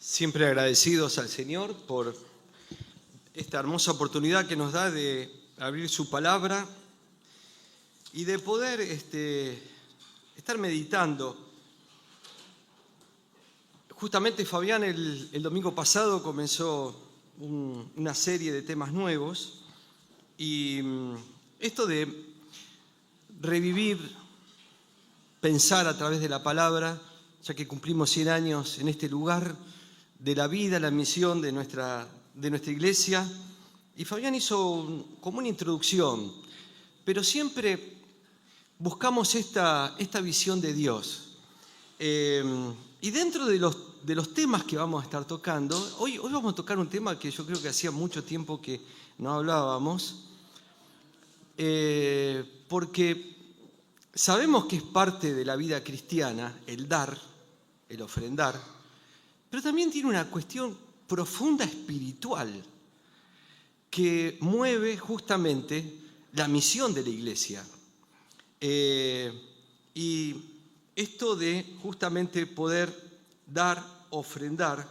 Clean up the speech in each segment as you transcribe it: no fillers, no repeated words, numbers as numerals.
Siempre agradecidos al Señor por esta hermosa oportunidad que nos da de abrir su palabra y de poder estar meditando. Justamente Fabián el domingo pasado comenzó una serie de temas nuevos y esto de revivir, pensar a través de la palabra, ya que cumplimos 100 años en este lugar, de la vida, la misión de nuestra iglesia. Y Fabián hizo como una introducción, pero siempre buscamos esta visión de Dios. Y dentro de los temas que vamos a estar tocando, hoy vamos a tocar un tema que yo creo que hacía mucho tiempo que no hablábamos, porque sabemos que es parte de la vida cristiana el dar, el ofrendar, pero también tiene una cuestión profunda espiritual que mueve justamente la misión de la iglesia. Y esto de justamente poder dar, ofrendar.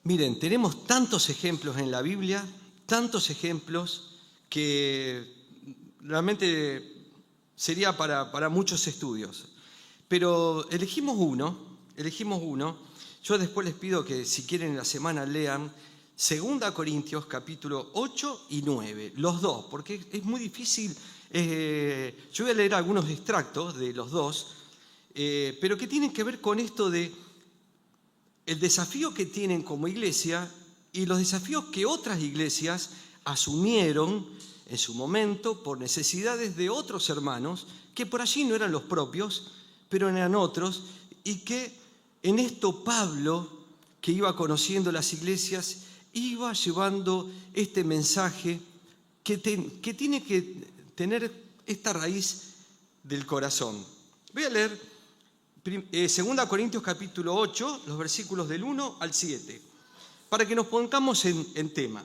Miren, tenemos tantos ejemplos en la Biblia, tantos ejemplos que realmente sería para muchos estudios. Pero elegimos uno. Yo después les pido que si quieren en la semana lean 2 Corintios capítulo 8 y 9, los dos, porque es muy difícil. Yo voy a leer algunos extractos de los dos, pero que tienen que ver con esto de el desafío que tienen como iglesia y los desafíos que otras iglesias asumieron en su momento por necesidades de otros hermanos, que por allí no eran los propios, pero eran otros, y que en esto Pablo, que iba conociendo las iglesias, iba llevando este mensaje que tiene que tener esta raíz del corazón. Voy a leer 2 Corintios capítulo 8, los versículos del 1 al 7, para que nos pongamos en tema.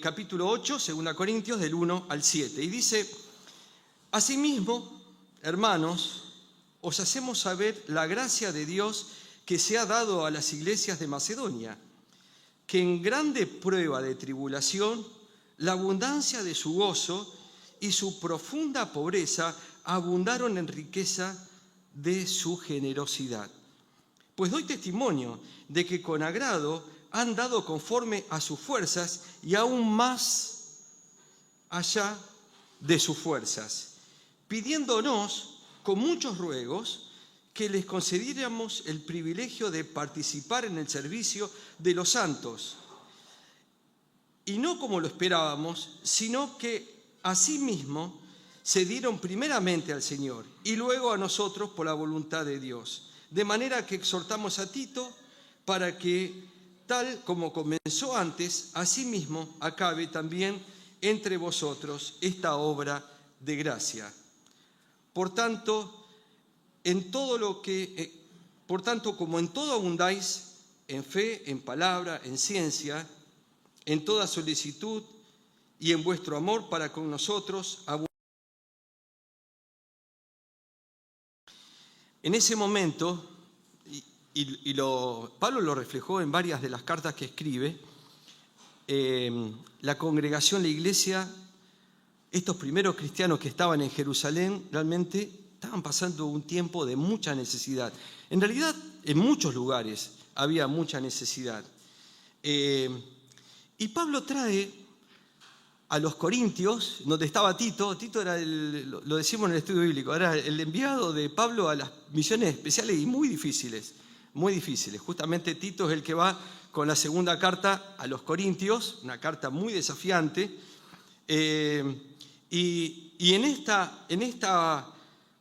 Capítulo 8, 2 Corintios, del 1 al 7. Y dice: asimismo, hermanos, os hacemos saber la gracia de Dios que se ha dado a las iglesias de Macedonia, que en grande prueba de tribulación, la abundancia de su gozo y su profunda pobreza abundaron en riqueza de su generosidad. Pues doy testimonio de que con agrado han dado conforme a sus fuerzas y aún más allá de sus fuerzas, pidiéndonos con muchos ruegos que les concediéramos el privilegio de participar en el servicio de los santos. Y no como lo esperábamos, sino que asimismo se dieron primeramente al Señor y luego a nosotros por la voluntad de Dios. De manera que exhortamos a Tito para que, tal como comenzó antes, asimismo acabe también entre vosotros esta obra de gracia. Por tanto, como en todo abundáis, en fe, en palabra, en ciencia, en toda solicitud y en vuestro amor para con nosotros. En ese momento, Pablo lo reflejó en varias de las cartas que escribe, la congregación, la iglesia, estos primeros cristianos que estaban en Jerusalén, realmente estaban pasando un tiempo de mucha necesidad. En realidad, en muchos lugares había mucha necesidad. Y Pablo trae a los corintios, donde estaba Tito. Tito era, lo decimos en el estudio bíblico, era el enviado de Pablo a las misiones especiales y muy difíciles. Justamente Tito es el que va con la segunda carta a los corintios, una carta muy desafiante. Y en esta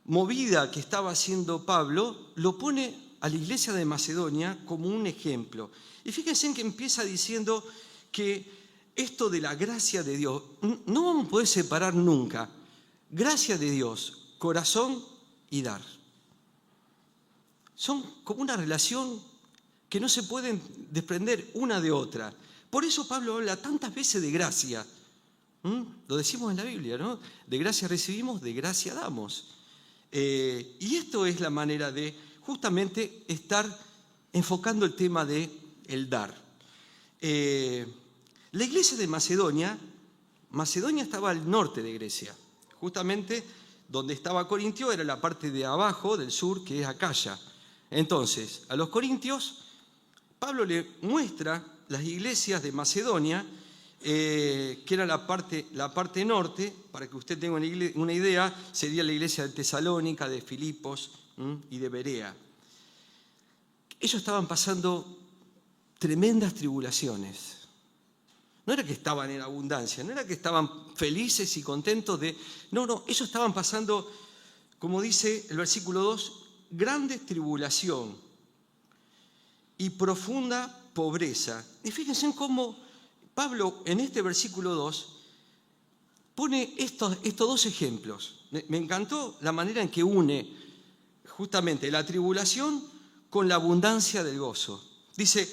movida que estaba haciendo Pablo, lo pone a la iglesia de Macedonia como un ejemplo. Y fíjense en que empieza diciendo que esto de la gracia de Dios, no vamos a poder separar nunca gracia de Dios, corazón y dar. Son como una relación que no se pueden desprender una de otra. Por eso Pablo habla tantas veces de gracia. Lo decimos en la Biblia, ¿no? De gracia recibimos, de gracia damos. Y esto es la manera de justamente estar enfocando el tema de el dar. La iglesia de Macedonia estaba al norte de Grecia, justamente donde estaba Corintio era la parte de abajo del sur, que es Acaya. Entonces, a los corintios, Pablo le muestra las iglesias de Macedonia, que era la parte norte. Para que usted tenga una idea, sería la iglesia de Tesalónica, de Filipos y de Berea. Ellos estaban pasando tremendas tribulaciones. No era que estaban en abundancia, no era que estaban felices y contentos de... No, ellos estaban pasando, como dice el versículo 2, grande tribulación y profunda pobreza. Y fíjense en cómo Pablo en este versículo 2 pone estos dos ejemplos. Me encantó la manera en que une justamente la tribulación con la abundancia del gozo. Dice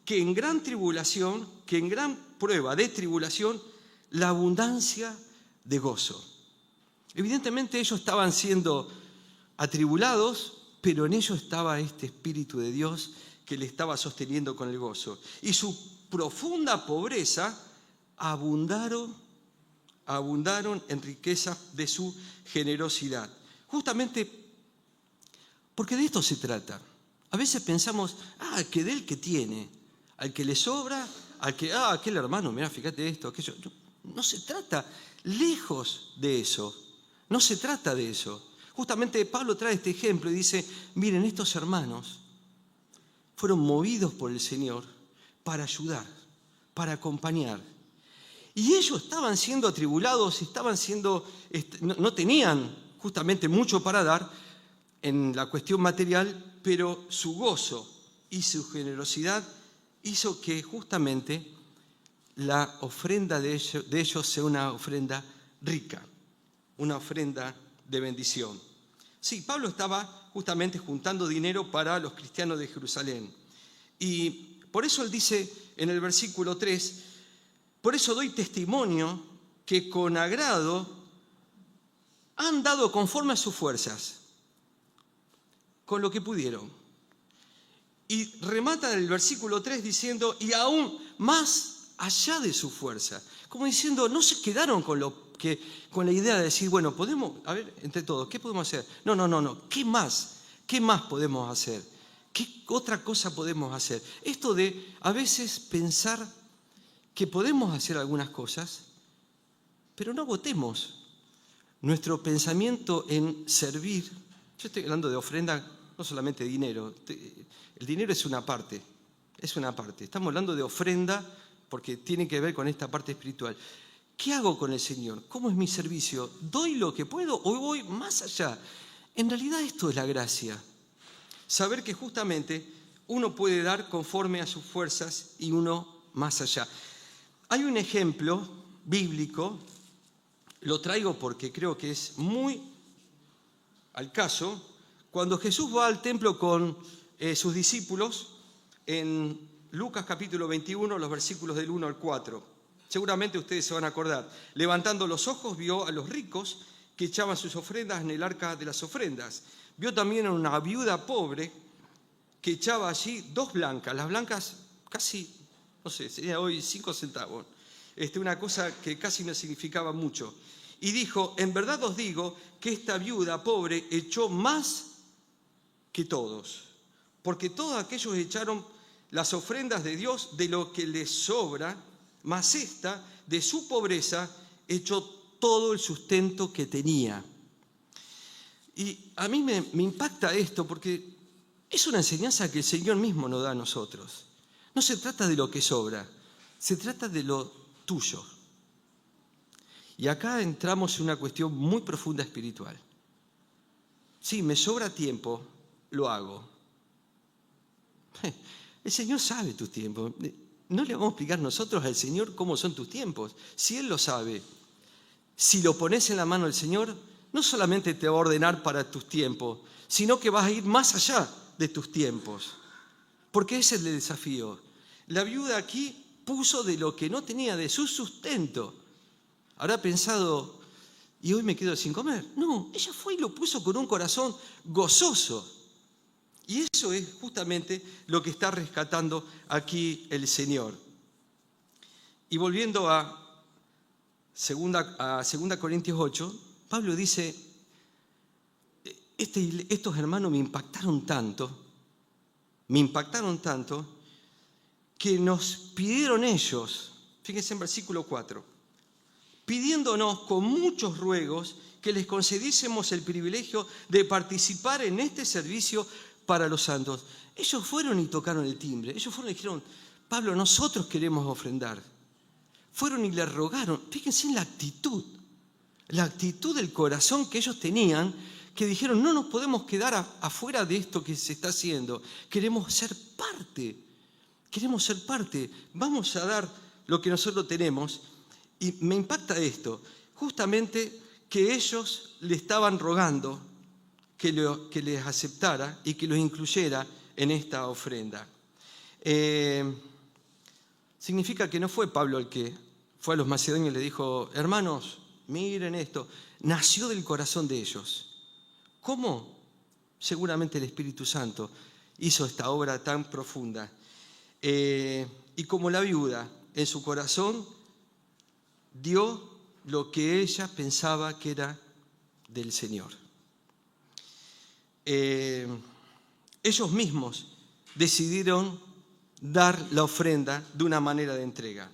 que en gran tribulación, que en gran prueba de tribulación, la abundancia de gozo. Evidentemente ellos estaban siendo atribulados, pero en ellos estaba este Espíritu de Dios que le estaba sosteniendo con el gozo. Y su profunda pobreza abundaron en riquezas de su generosidad. Justamente porque de esto se trata. A veces pensamos, que de él que tiene, al que le sobra, al que, aquel hermano, mira, fíjate esto, aquello. No se trata, lejos de eso, no se trata de eso. Justamente Pablo trae este ejemplo y dice, miren, estos hermanos fueron movidos por el Señor para ayudar, para acompañar. Y ellos estaban siendo atribulados, no tenían justamente mucho para dar en la cuestión material, pero su gozo y su generosidad hizo que justamente la ofrenda de ellos sea una ofrenda rica, una ofrenda de bendición. Sí, Pablo estaba justamente juntando dinero para los cristianos de Jerusalén. Y por eso él dice en el versículo 3, por eso doy testimonio que con agrado han dado conforme a sus fuerzas, con lo que pudieron. Y remata el versículo 3 diciendo, y aún más allá de su fuerza. Como diciendo, no se quedaron con la idea de decir, bueno, podemos, a ver, entre todos, ¿qué podemos hacer? No. ¿Qué más? ¿Qué más podemos hacer? ¿Qué otra cosa podemos hacer? Esto de a veces pensar que podemos hacer algunas cosas, pero no agotemos nuestro pensamiento en servir. Yo estoy hablando de ofrenda, no solamente de dinero. El dinero es una parte. Estamos hablando de ofrenda porque tiene que ver con esta parte espiritual. ¿Qué hago con el Señor? ¿Cómo es mi servicio? ¿Doy lo que puedo o voy más allá? En realidad esto es la gracia. Saber que justamente uno puede dar conforme a sus fuerzas y uno más allá. Hay un ejemplo bíblico, lo traigo porque creo que es muy al caso, cuando Jesús va al templo con sus discípulos en Lucas capítulo 21, los versículos del 1 al 4. Seguramente ustedes se van a acordar. Levantando los ojos vio a los ricos que echaban sus ofrendas en el arca de las ofrendas. Vio también a una viuda pobre que echaba allí 2 blancas. Las blancas casi, no sé, sería hoy 5 centavos. Una cosa que casi no significaba mucho. Y dijo, en verdad os digo que esta viuda pobre echó más que todos, porque todos aquellos echaron las ofrendas de Dios de lo que les sobra, mas esta, de su pobreza, echó todo el sustento que tenía. Y a mí me impacta esto porque es una enseñanza que el Señor mismo nos da a nosotros. No se trata de lo que sobra, se trata de lo tuyo. Y acá entramos en una cuestión muy profunda espiritual. Sí, me sobra tiempo, lo hago. El Señor sabe tus tiempos. No le vamos a explicar nosotros al Señor cómo son tus tiempos. Si Él lo sabe, si lo pones en la mano del Señor, no solamente te va a ordenar para tus tiempos, sino que vas a ir más allá de tus tiempos. Porque ese es el desafío. La viuda aquí puso de lo que no tenía, de su sustento. Habrá pensado, ¿y hoy me quedo sin comer? No, ella fue y lo puso con un corazón gozoso. Y eso es justamente lo que está rescatando aquí el Señor. Y volviendo a 2 Corintios 8, Pablo dice, estos hermanos me impactaron tanto, que nos pidieron ellos, fíjense en versículo 4, pidiéndonos con muchos ruegos que les concediésemos el privilegio de participar en este servicio para los santos. Ellos fueron y tocaron el timbre, ellos fueron y dijeron, Pablo, nosotros queremos ofrendar. Fueron y le rogaron, fíjense en la actitud del corazón que ellos tenían, que dijeron, no nos podemos quedar afuera de esto que se está haciendo, queremos ser parte, vamos a dar lo que nosotros tenemos. Y me impacta esto, justamente que ellos le estaban rogando que les aceptara y que los incluyera en esta ofrenda. Significa que no fue Pablo el que fue a los macedonios y le dijo, hermanos, miren esto, nació del corazón de ellos. ¿Cómo? Seguramente el Espíritu Santo hizo esta obra tan profunda. Y como la viuda en su corazón dio lo que ella pensaba que era del Señor. Ellos mismos decidieron dar la ofrenda de una manera de entrega.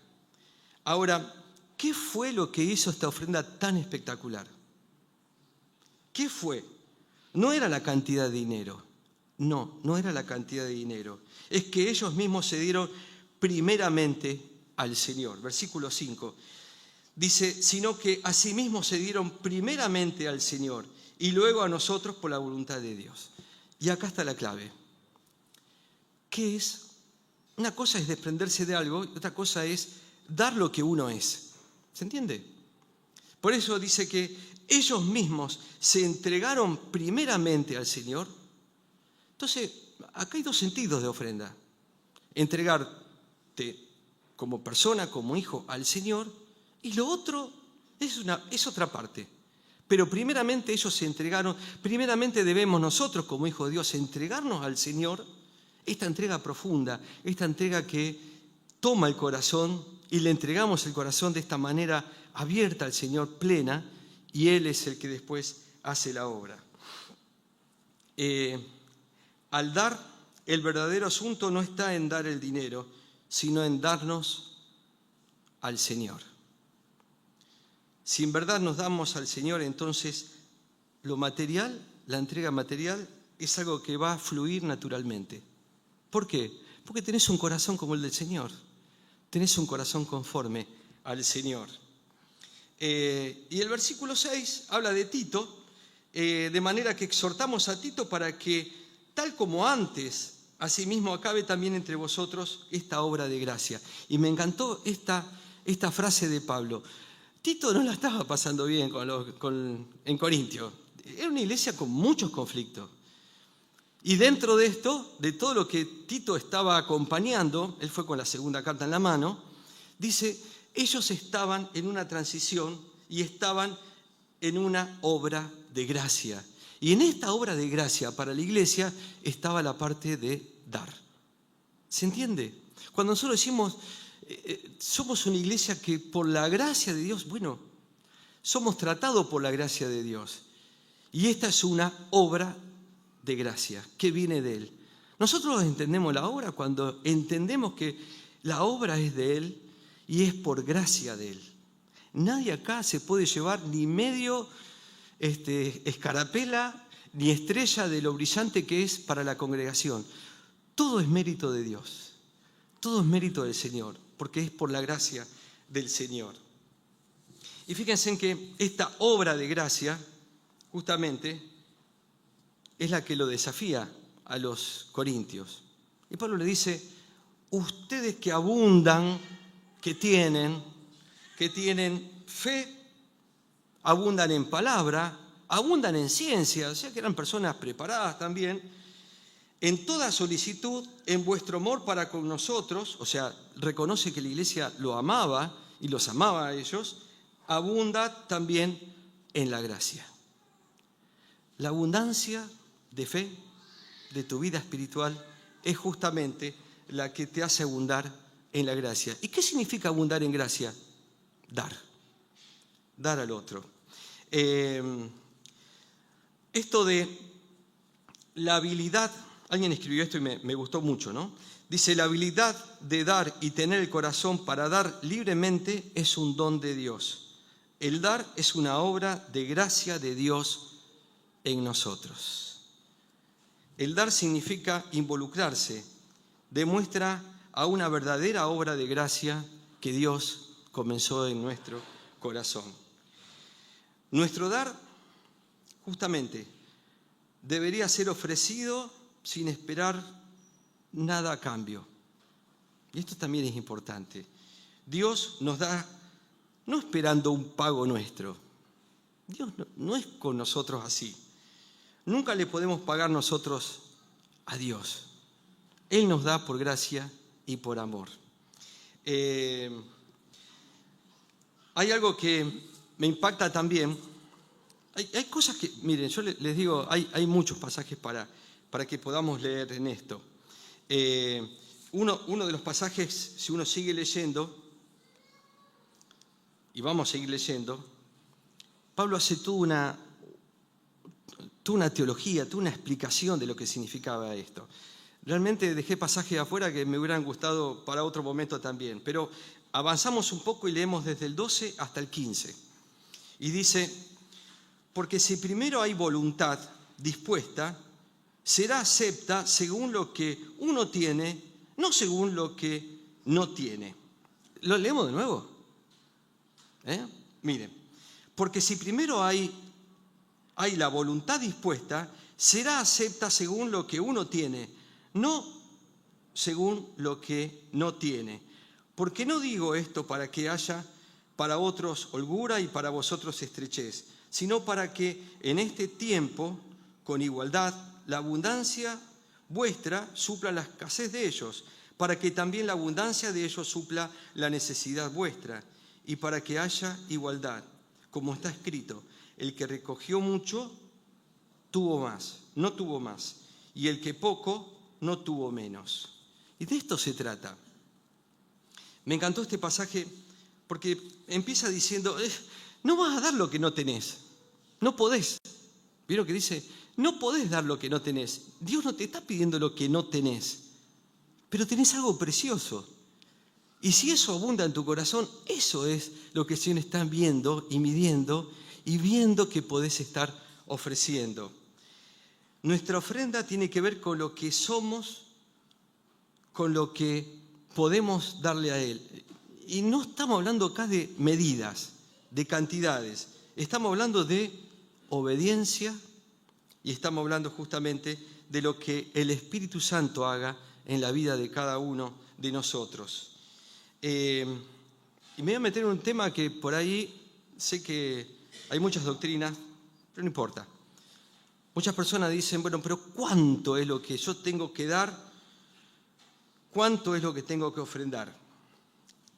Ahora, ¿qué fue lo que hizo esta ofrenda tan espectacular? ¿Qué fue? No era la cantidad de dinero. No era la cantidad de dinero. Es que ellos mismos se dieron primeramente al Señor. Versículo 5. Dice, sino que asimismo se dieron primeramente al Señor y luego a nosotros por la voluntad de Dios. Y acá está la clave. ¿Qué es? Una cosa es desprenderse de algo y otra cosa es dar lo que uno es. ¿Se entiende? Por eso dice que ellos mismos se entregaron primeramente al Señor. Entonces, acá hay dos sentidos de ofrenda. Entregarte como persona, como hijo al Señor, y lo otro es otra parte. Pero primeramente ellos se entregaron, primeramente debemos nosotros como hijos de Dios entregarnos al Señor, esta entrega profunda, esta entrega que toma el corazón y le entregamos el corazón de esta manera abierta al Señor, plena, y Él es el que después hace la obra. Al dar, el verdadero asunto no está en dar el dinero, sino en darnos al Señor. Si en verdad nos damos al Señor, entonces lo material, la entrega material, es algo que va a fluir naturalmente. ¿Por qué? Porque tenés un corazón como el del Señor. Tenés un corazón conforme al Señor. Y el versículo 6 habla de Tito, de manera que exhortamos a Tito para que, tal como antes, asimismo acabe también entre vosotros esta obra de gracia. Y me encantó esta frase de Pablo. Tito no la estaba pasando bien en Corintio. Era una iglesia con muchos conflictos. Y dentro de esto, de todo lo que Tito estaba acompañando, él fue con la segunda carta en la mano, dice, ellos estaban en una transición y estaban en una obra de gracia. Y en esta obra de gracia para la iglesia estaba la parte de dar. ¿Se entiende? Cuando nosotros decimos, somos una iglesia que por la gracia de Dios, bueno, somos tratados por la gracia de Dios. Y esta es una obra de gracia que viene de Él. Nosotros entendemos la obra cuando entendemos que la obra es de Él y es por gracia de Él. Nadie acá se puede llevar ni medio escarapela ni estrella de lo brillante que es para la congregación. Todo es mérito de Dios. Todo es mérito del Señor, porque es por la gracia del Señor. Y fíjense en que esta obra de gracia, justamente, es la que lo desafía a los corintios. Y Pablo le dice, ustedes que abundan, que tienen fe, abundan en palabra, abundan en ciencia, o sea que eran personas preparadas también, en toda solicitud, en vuestro amor para con nosotros, o sea, reconoce que la iglesia lo amaba y los amaba a ellos, abunda también en la gracia. La abundancia de fe de tu vida espiritual es justamente la que te hace abundar en la gracia. ¿Y qué significa abundar en gracia? Dar al otro. Esto de la habilidad, alguien escribió esto y me gustó mucho, ¿no? Dice, la habilidad de dar y tener el corazón para dar libremente es un don de Dios. El dar es una obra de gracia de Dios en nosotros. El dar significa involucrarse, demuestra a una verdadera obra de gracia que Dios comenzó en nuestro corazón. Nuestro dar, justamente, debería ser ofrecido sin esperar nada a cambio. Y esto también es importante. Dios nos da, no esperando un pago nuestro. Dios no es con nosotros así. Nunca le podemos pagar nosotros a Dios. Él nos da por gracia y por amor. Hay algo que me impacta también. Hay cosas que, miren, yo les digo, hay muchos pasajes para que podamos leer en esto. Uno de los pasajes, si uno sigue leyendo, y vamos a seguir leyendo, Pablo hace toda una teología, toda una explicación de lo que significaba esto. Realmente dejé pasajes afuera que me hubieran gustado para otro momento también, pero avanzamos un poco y leemos desde el 12 hasta el 15. Y dice, porque si primero hay voluntad dispuesta, será acepta según lo que uno tiene, no según lo que no tiene. ¿Lo leemos de nuevo? Miren, porque si primero hay la voluntad dispuesta, será acepta según lo que uno tiene, no según lo que no tiene. Porque no digo esto para que haya para otros holgura y para vosotros estrechez, sino para que en este tiempo, con igualdad, la abundancia vuestra supla la escasez de ellos, para que también la abundancia de ellos supla la necesidad vuestra, y para que haya igualdad. Como está escrito, el que recogió mucho, tuvo más, no tuvo más, y el que poco, no tuvo menos. Y de esto se trata. Me encantó este pasaje porque empieza diciendo, no vas a dar lo que no tenés, no podés. ¿Vieron que dice? No podés dar lo que no tenés. Dios no te está pidiendo lo que no tenés, pero tenés algo precioso. Y si eso abunda en tu corazón, eso es lo que el Señor está viendo y midiendo y viendo que podés estar ofreciendo. Nuestra ofrenda tiene que ver con lo que somos, con lo que podemos darle a Él. Y no estamos hablando acá de medidas, de cantidades. Estamos hablando de obediencia y estamos hablando justamente de lo que el Espíritu Santo haga en la vida de cada uno de nosotros. Y me voy a meter en un tema que por ahí sé que hay muchas doctrinas, pero no importa. Muchas personas dicen, bueno, pero ¿cuánto es lo que yo tengo que dar? ¿Cuánto es lo que tengo que ofrendar?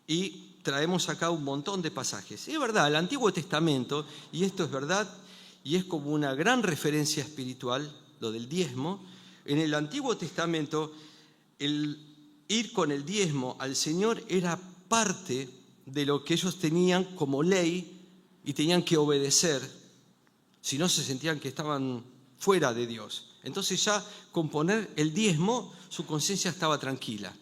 Y traemos acá un montón de pasajes. Es verdad, el Antiguo Testamento, y esto es verdad, y es como una gran referencia espiritual, lo del diezmo. En el Antiguo Testamento, el ir con el diezmo al Señor era parte de lo que ellos tenían como ley y tenían que obedecer, si no se sentían que estaban fuera de Dios. Entonces ya con poner el diezmo, su conciencia estaba tranquila.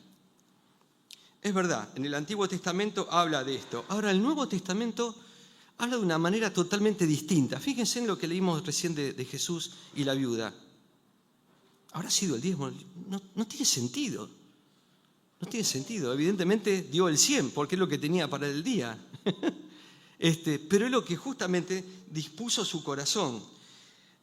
Es verdad, en el Antiguo Testamento habla de esto. Ahora, el Nuevo Testamento habla de una manera totalmente distinta. Fíjense en lo que leímos recién de Jesús y la viuda. ¿Habrá sido el diezmo? No tiene sentido. No tiene sentido. Evidentemente dio el 100, porque es lo que tenía para el día. Pero es lo que justamente dispuso su corazón.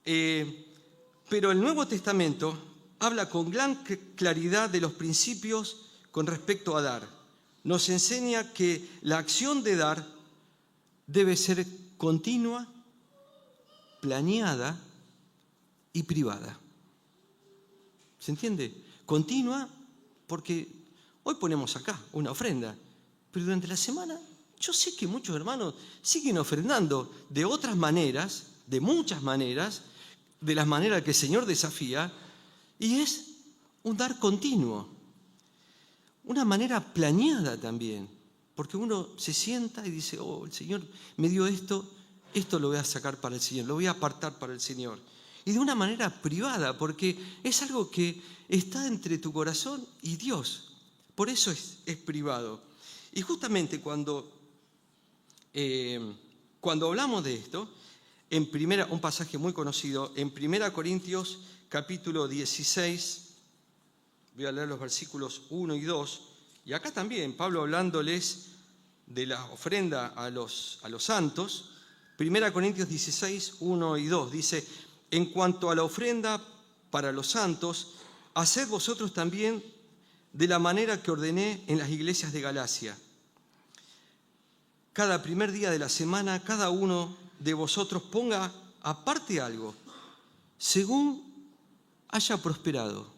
Pero el Nuevo Testamento habla con gran claridad de los principios con respecto a dar. Nos enseña que la acción de dar debe ser continua, planeada y privada. ¿Se entiende? Continua porque hoy ponemos acá una ofrenda, pero durante la semana yo sé que muchos hermanos siguen ofrendando de otras maneras, de muchas maneras, de las maneras que el Señor desafía, Y es un dar continuo, una manera planeada también, porque uno se sienta y dice, oh, el Señor me dio esto lo voy a sacar para el Señor, lo voy a apartar para el Señor. Y de una manera privada, porque es algo que está entre tu corazón y Dios. Por eso es privado. Y justamente cuando hablamos de esto, un pasaje muy conocido, en 1 Corintios capítulo 16, voy a leer los versículos 1 y 2, y acá también Pablo hablándoles de la ofrenda a los santos. 1 Corintios 16, 1 y 2 dice: en cuanto a la ofrenda para los santos, haced vosotros también de la manera que ordené en las iglesias de Galacia. Cada primer día de la semana, cada uno de vosotros ponga aparte algo, según haya prosperado,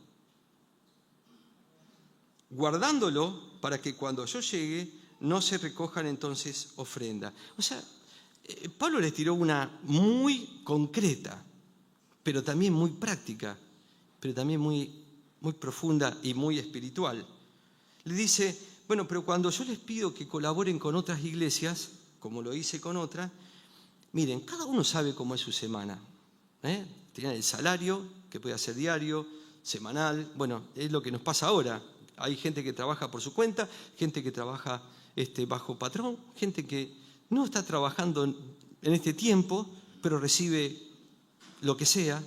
guardándolo para que cuando yo llegue no se recojan entonces ofrenda. O sea, Pablo les tiró una muy concreta, pero también muy práctica, pero también muy profunda y muy espiritual. Le dice, bueno, pero cuando yo les pido que colaboren con otras iglesias, como lo hice con otra, miren, cada uno sabe cómo es su semana. Tienen el salario, que puede ser diario, semanal, bueno, es lo que nos pasa ahora. Hay gente que trabaja por su cuenta, gente que trabaja bajo patrón, gente que no está trabajando en este tiempo, pero recibe lo que sea.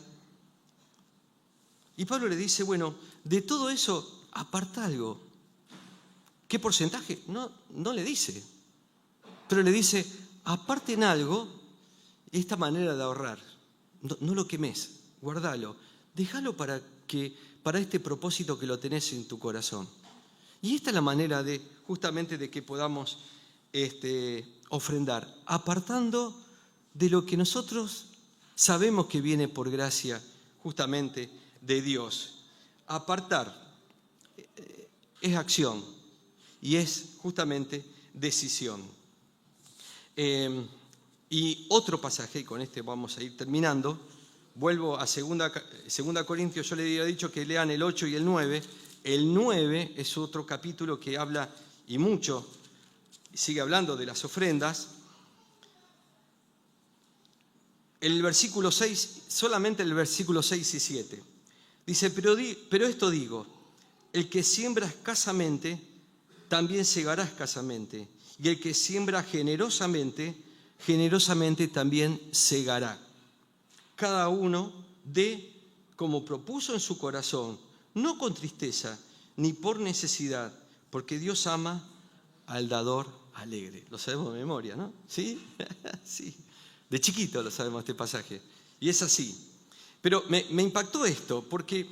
Y Pablo le dice, bueno, de todo eso aparta algo. ¿Qué porcentaje? No le dice. Pero le dice, aparten algo, esta manera de ahorrar. No lo quemes, guardalo. Déjalo para este propósito que lo tenés en tu corazón. Y esta es la manera justamente de que podamos ofrendar, apartando de lo que nosotros sabemos que viene por gracia justamente de Dios. Apartar es acción y es justamente decisión. Y otro pasaje, y con este vamos a ir terminando, vuelvo a 2 Corintios, yo le había dicho que lean el 8 y el 9. El 9 es otro capítulo que habla y mucho, sigue hablando de las ofrendas. El versículo 6, solamente el versículo 6 y 7. Dice, pero esto digo, el que siembra escasamente, también segará escasamente. Y el que siembra generosamente, generosamente también segará. Cada uno dé como propuso en su corazón, no con tristeza, ni por necesidad, porque Dios ama al dador alegre. Lo sabemos de memoria, ¿no? ¿Sí? Sí. De chiquito lo sabemos este pasaje. Y es así. Pero me impactó esto, porque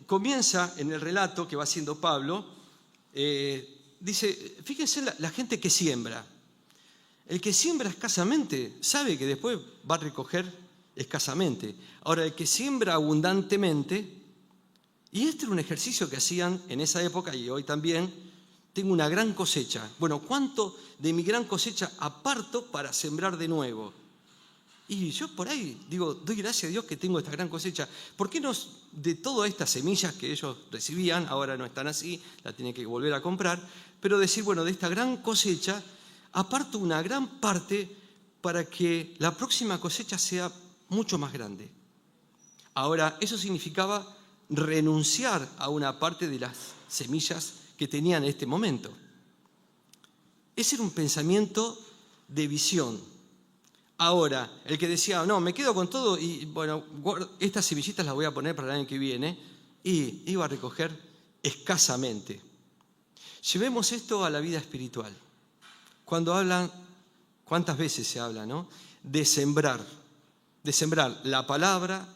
comienza en el relato que va haciendo Pablo, dice, fíjense la gente que siembra. El que siembra escasamente sabe que después va a recoger escasamente. Ahora, el que siembra abundantemente, y este era un ejercicio que hacían en esa época y hoy también, tengo una gran cosecha. Bueno, ¿cuánto de mi gran cosecha aparto para sembrar de nuevo? Y yo por ahí digo, doy gracias a Dios que tengo esta gran cosecha. ¿Por qué no de todas estas semillas que ellos recibían, ahora no están así, la tienen que volver a comprar, pero decir, bueno, de esta gran cosecha, aparto una gran parte para que la próxima cosecha sea mucho más grande? Ahora, eso significaba renunciar a una parte de las semillas que tenían en este momento. Ese era un pensamiento de visión. Ahora, el que decía, no, me quedo con todo y bueno, estas semillitas las voy a poner para el año que viene, y iba a recoger escasamente. Llevemos esto a la vida espiritual. Cuando hablan, ¿cuántas veces se habla, no? De sembrar la palabra,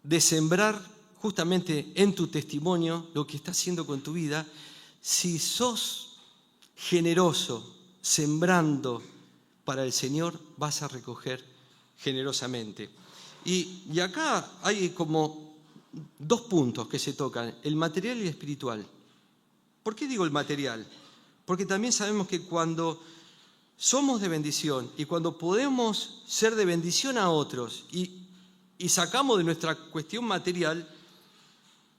de sembrar justamente en tu testimonio lo que estás haciendo con tu vida. Si sos generoso, sembrando para el Señor, vas a recoger generosamente. Y acá hay como dos puntos que se tocan, el material y el espiritual. ¿Por qué digo el material? Porque también sabemos que cuando somos de bendición y cuando podemos ser de bendición a otros y sacamos de nuestra cuestión material,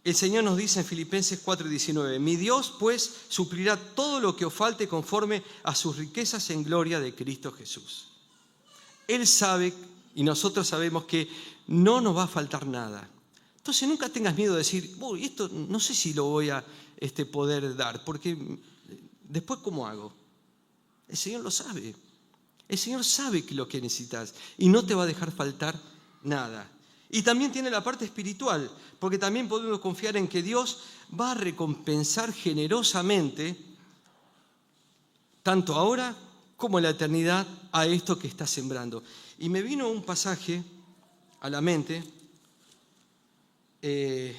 El Señor nos dice en Filipenses 4:19, mi Dios pues suplirá todo lo que os falte conforme a sus riquezas en gloria de Cristo Jesús. Él sabe y nosotros sabemos que no nos va a faltar nada. Entonces nunca tengas miedo de decir, uy, esto no sé si lo voy a poder dar, porque después ¿cómo hago? El Señor lo sabe. El Señor sabe lo que necesitas y no te va a dejar faltar nada. Y también tiene la parte espiritual, porque también podemos confiar en que Dios va a recompensar generosamente, tanto ahora como en la eternidad, a esto que estás sembrando. Y me vino un pasaje a la mente que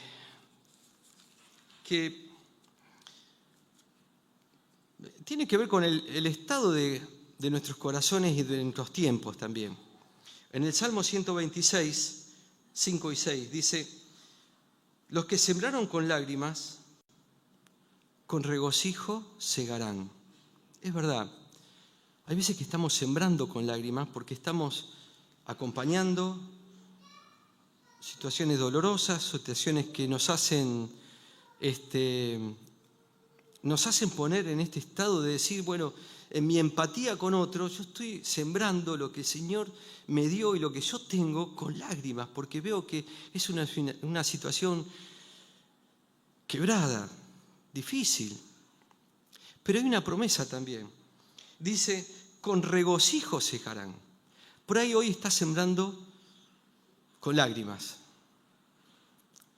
tiene que ver con el estado de nuestros corazones y de nuestros tiempos también. En el Salmo 126, 5 y 6 dice, los que sembraron con lágrimas, con regocijo segarán. Es verdad, hay veces que estamos sembrando con lágrimas porque estamos acompañando situaciones dolorosas, situaciones que nos hacen poner en este estado de decir, bueno, en mi empatía con otros, yo estoy sembrando lo que el Señor me dio y lo que yo tengo con lágrimas, porque veo que es una situación quebrada, difícil. Pero hay una promesa también. Dice, con regocijo segarán. Por ahí hoy estás sembrando con lágrimas.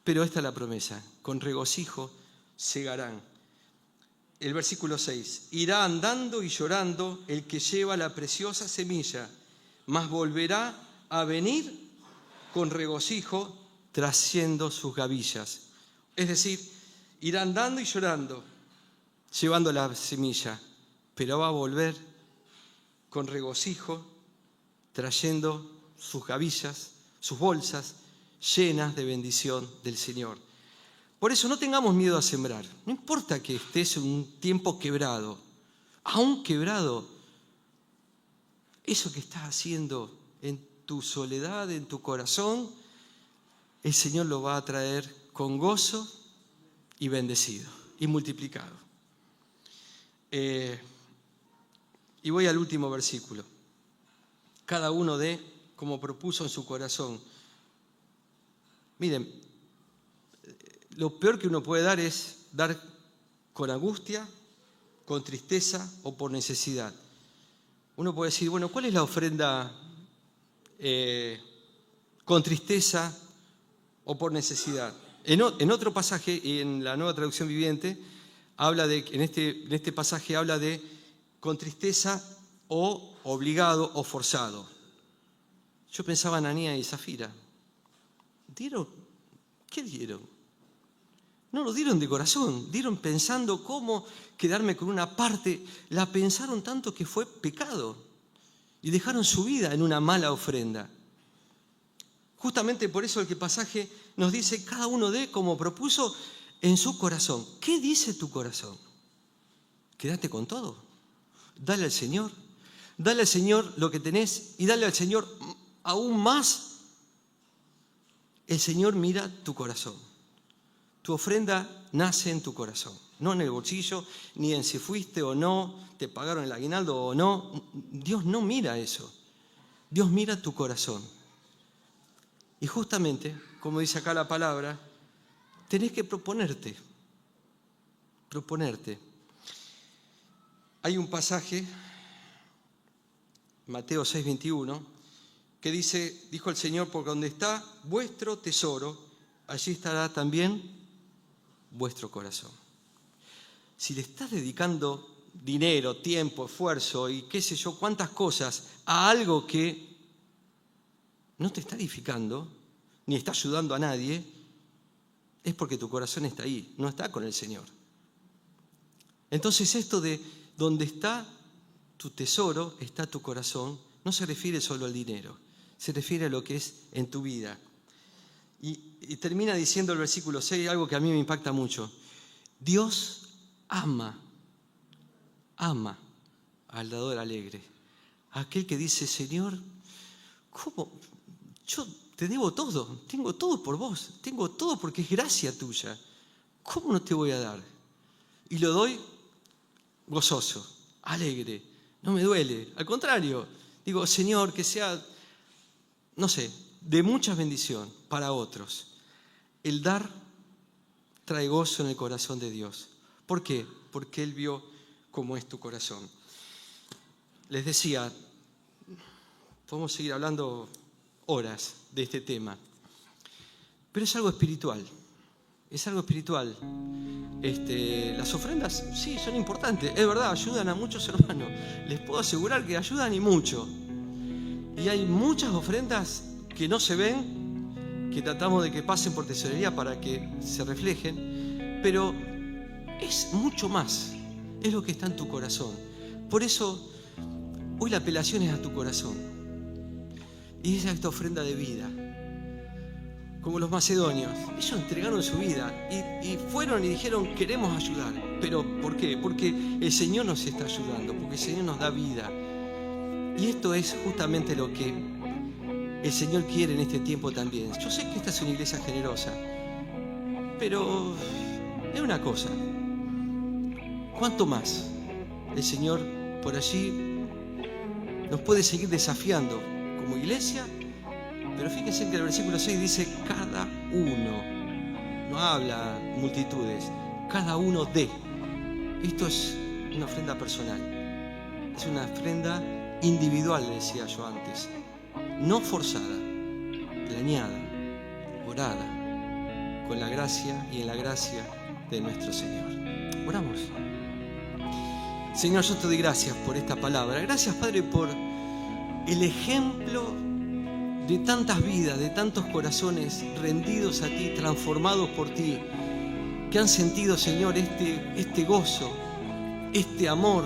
Pero esta es la promesa, con regocijo segarán. El versículo 6, irá andando y llorando el que lleva la preciosa semilla, mas volverá a venir con regocijo trayendo sus gavillas. Es decir, irá andando y llorando, llevando la semilla, pero va a volver con regocijo trayendo sus gavillas, sus bolsas llenas de bendición del Señor. Por eso no tengamos miedo a sembrar. No importa que estés en un tiempo quebrado, aún quebrado, eso que estás haciendo en tu soledad, en tu corazón, el Señor lo va a traer con gozo y bendecido y multiplicado. Y voy al último versículo. Cada uno dé como propuso en su corazón. Miren, lo peor que uno puede dar es dar con angustia, con tristeza o por necesidad. Uno puede decir, bueno, ¿cuál es la ofrenda con tristeza o por necesidad? En otro pasaje, en la Nueva Traducción Viviente, habla de, en este pasaje habla de con tristeza o obligado o forzado. Yo pensaba en Ananías y Zafira. ¿Dieron? ¿Qué dieron? No lo dieron de corazón, dieron pensando cómo quedarme con una parte. La pensaron tanto que fue pecado y dejaron su vida en una mala ofrenda. Justamente por eso el pasaje nos dice, cada uno dé como propuso en su corazón. ¿Qué dice tu corazón? Quédate con todo. Dale al Señor. Dale al Señor lo que tenés y dale al Señor aún más. El Señor mira tu corazón. Tu ofrenda nace en tu corazón, no en el bolsillo, ni en si fuiste o no, te pagaron el aguinaldo o no. Dios no mira eso. Dios mira tu corazón. Y justamente, como dice acá la palabra, tenés que proponerte. Hay un pasaje, Mateo 6:21, que dice, dijo el Señor, porque donde está vuestro tesoro, allí estará también vuestro corazón. Si le estás dedicando dinero, tiempo, esfuerzo y qué sé yo, cuántas cosas a algo que no te está edificando, ni está ayudando a nadie, es porque tu corazón está ahí, no está con el Señor. Entonces esto de donde está tu tesoro, está tu corazón, no se refiere solo al dinero, se refiere a lo que es en tu vida. Y termina diciendo el versículo 6 algo que a mí me impacta mucho. Dios ama al dador alegre. Aquel que dice, Señor, ¿cómo? Yo te debo todo, tengo todo por vos, tengo todo porque es gracia tuya. ¿Cómo no te voy a dar? Y lo doy gozoso, alegre, no me duele. Al contrario, digo, Señor, que sea, no sé, de mucha bendición para otros. El dar trae gozo en el corazón de Dios. ¿Por qué? Porque Él vio cómo es tu corazón. Les decía, podemos seguir hablando horas de este tema, pero es algo espiritual. Es algo espiritual. Las ofrendas, sí, son importantes. Es verdad, ayudan a muchos hermanos. Les puedo asegurar que ayudan y mucho. Y hay muchas ofrendas que no se ven, que tratamos de que pasen por tesorería para que se reflejen. Pero es mucho más. Es lo que está en tu corazón. Por eso, hoy la apelación es a tu corazón. Y es a esta ofrenda de vida. Como los macedonios, ellos entregaron su vida y fueron y dijeron, queremos ayudar. ¿Pero por qué? Porque el Señor nos está ayudando, porque el Señor nos da vida. Y esto es justamente lo que el Señor quiere en este tiempo también. Yo sé que esta es una iglesia generosa, pero es una cosa. ¿Cuánto más el Señor por allí nos puede seguir desafiando como iglesia? Pero fíjense que el versículo 6 dice cada uno, no habla multitudes, cada uno de. Esto es una ofrenda personal, es una ofrenda individual, decía yo antes, no forzada, planeada, orada, con la gracia y en la gracia de nuestro Señor. Oramos. Señor, yo te doy gracias por esta palabra. Gracias, Padre, por el ejemplo de tantas vidas, de tantos corazones rendidos a ti, transformados por ti, que han sentido, Señor, este gozo, este amor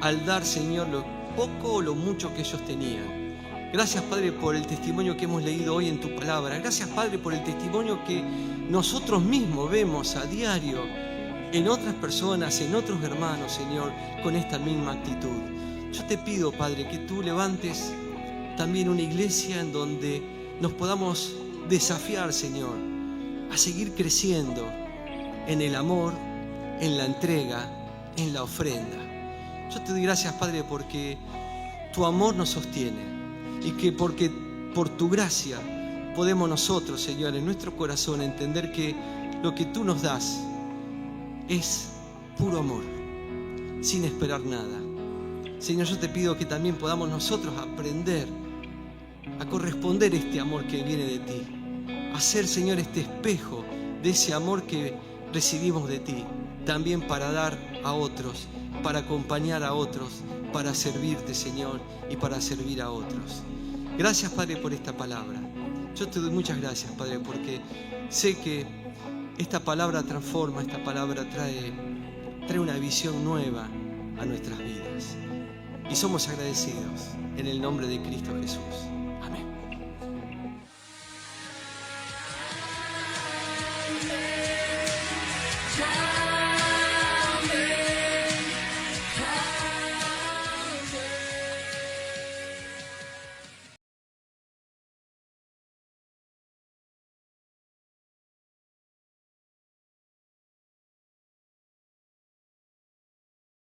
al dar, Señor, lo poco o lo mucho que ellos tenían. Gracias, Padre, por el testimonio que hemos leído hoy en tu palabra. Gracias, Padre, por el testimonio que nosotros mismos vemos a diario en otras personas, en otros hermanos, Señor, con esta misma actitud. Yo te pido, Padre, que tú levantes también una iglesia en donde nos podamos desafiar, Señor, a seguir creciendo en el amor, en la entrega, en la ofrenda. Yo te doy gracias, Padre, porque tu amor nos sostiene y que porque por tu gracia podemos nosotros, Señor, en nuestro corazón entender que lo que tú nos das es puro amor, sin esperar nada. Señor, yo te pido que también podamos nosotros aprender a corresponder este amor que viene de ti, a ser, Señor, este espejo de ese amor que recibimos de ti, también para dar a otros, para acompañar a otros, para servirte, Señor, y para servir a otros. Gracias, Padre, por esta palabra. Yo te doy muchas gracias, Padre, porque sé que esta palabra transforma, esta palabra trae una visión nueva a nuestras vidas. Y somos agradecidos en el nombre de Cristo Jesús.